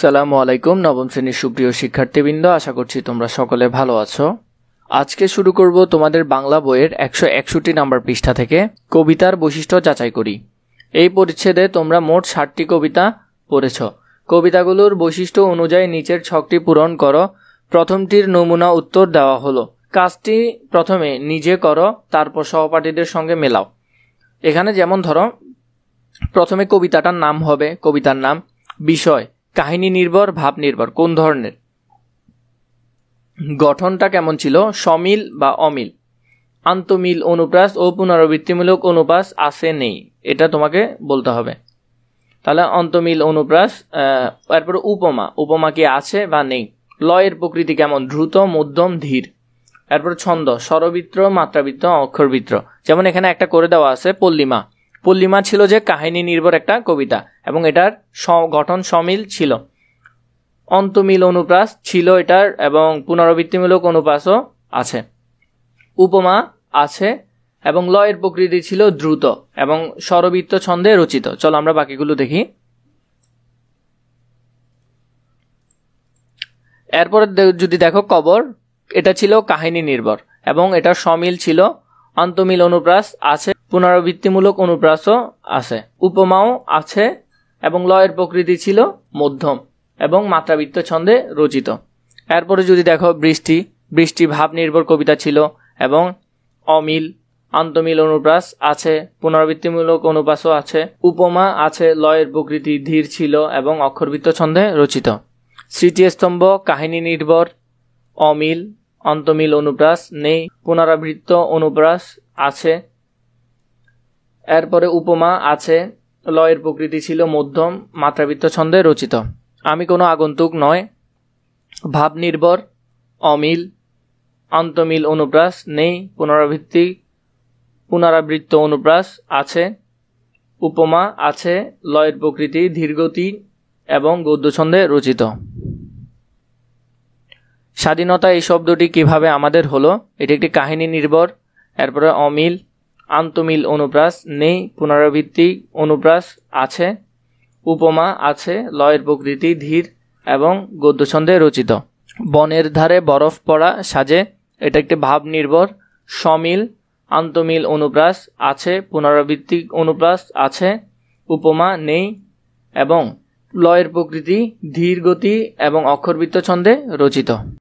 সালামু আলাইকুম। নবম শ্রেণীর সুপ্রিয় শিক্ষার্থীবৃন্দ, আশা করছি তোমরা সকলে ভালো আছো। আজকে শুরু করব তোমাদের বাংলা বইয়ের 161 নম্বর পৃষ্ঠা থেকে কবিতার বৈশিষ্ট্য যাচাই করি। এই পরিচ্ছেদে তোমরা মোট 60টি কবিতা পড়েছ। কবিতাগুলোর বৈশিষ্ট্য অনুযায়ী নিচের ছকটি পূরণ করো। প্রথমটির নমুনা উত্তর দেওয়া হলো। কাজটি প্রথমে নিজে করো, তারপর সহপাঠীদের সঙ্গে মেলাও। এখানে যেমন ধরো, প্রথমে কবিতাটার নাম হবে, কবিতার নাম, বিষয় কাহিনী নির্ভর, ভাব নির্ভর, কোন ধরনের, গঠনটা কেমন ছিল, সমিল বা অমিল, আন্তমিল, অনুপ্রাস ও পুনরাবৃত্তিমূলক অনুপ্রাস আছে নেই, এটা তোমাকে বলতে হবে। তাহলে অন্তমিল, অনুপ্রাস, এরপর উপমা, উপমা কি আছে বা নেই, লয়ের প্রকৃতি কেমন, দ্রুত, মধ্যম, ধীর। এরপর ছন্দ, স্বরবৃত্ত, মাত্রাবৃত্ত, অক্ষরবৃত্ত। যেমন এখানে একটা করে দেওয়া আছে পল্লিমা। পল্লিমা ছিল যে কাহিনী নির্ভর একটা কবিতা এবং এটার গঠন সমিল ছিল। অন্তমিল, অনুপ্রাস ছিল এটার এবং পুনরাবৃত্তিমূলক অনুপ্রাসও আছে। উপমা আছে এবং লয়ের প্রকৃতি ছিল দ্রুত এবং স্বরবৃত্ত ছন্দে রচিত। চলো আমরা বাকিগুলো দেখি। এরপর যদি দেখো কবর, এটা ছিল কাহিনী নির্ভর এবং এটার সমিল ছিল। অন্তমিল, অনুপ্রাস আছে, পুনরাবৃত্তিমূলক অনুপ্রাসও আছে, উপমাও আছে এবং লয়ের প্রকৃতি ছিল মধ্যম এবং মাত্রাবৃত্ত ছন্দে রচিত। এরপরে যদি দেখো বৃষ্টি, বৃষ্টি ভাব নির্ভর কবিতা ছিল এবং অমিল, আন্তমিল, অনুপ্রাস আছে, পুনরাবৃত্তিমূলক অনুপ্রাসও আছে, উপমা আছে, লয়ের প্রকৃতি ধীর ছিল এবং অক্ষরবৃত্ত ছন্দে রচিত। স্মৃতিস্তম্ভ কাহিনী নির্ভর, অমিল, অন্তমিল, অনুপ্রাস নেই, পুনরাবৃত্ত অনুপ্রাস আছে। এরপরে উপমা আছে, লয়ের প্রকৃতি ছিল মধ্যম, মাত্রাবৃত্ত ছন্দে রচিত। আমি কোনো আগন্তুক নয়, ভাব নির্ভর, অমিল, অন্তমিল, অনুপ্রাস নেই, পুনরাবৃত্ত অনুপ্রাস আছে, উপমা আছে, লয়ের প্রকৃতি ধীরগতি এবং গদ্য ছন্দে রচিত। স্বাধীনতা এই শব্দটি কিভাবে আমাদের হলো, এটি একটি কাহিনী নির্ভর। এরপরে অমিল, আন্তমিল, অনুপ্রাস নেই, পুনরাবৃত্তি অনুপ্রাস আছে, উপমা আছে, লয়ের প্রকৃতি ধীর এবং গদ্য ছন্দে রচিত। বনের ধারে বরফ পড়া সাজে, এটা একটি ভাব নির্ভর। সমিল, আন্তমিল, অনুপ্রাস আছে, পুনরাবৃত্তি অনুপ্রাস আছে, উপমা নেই এবং লয়ের প্রকৃতি ধীর গতি এবং অক্ষরবৃত্ত ছন্দে রচিত।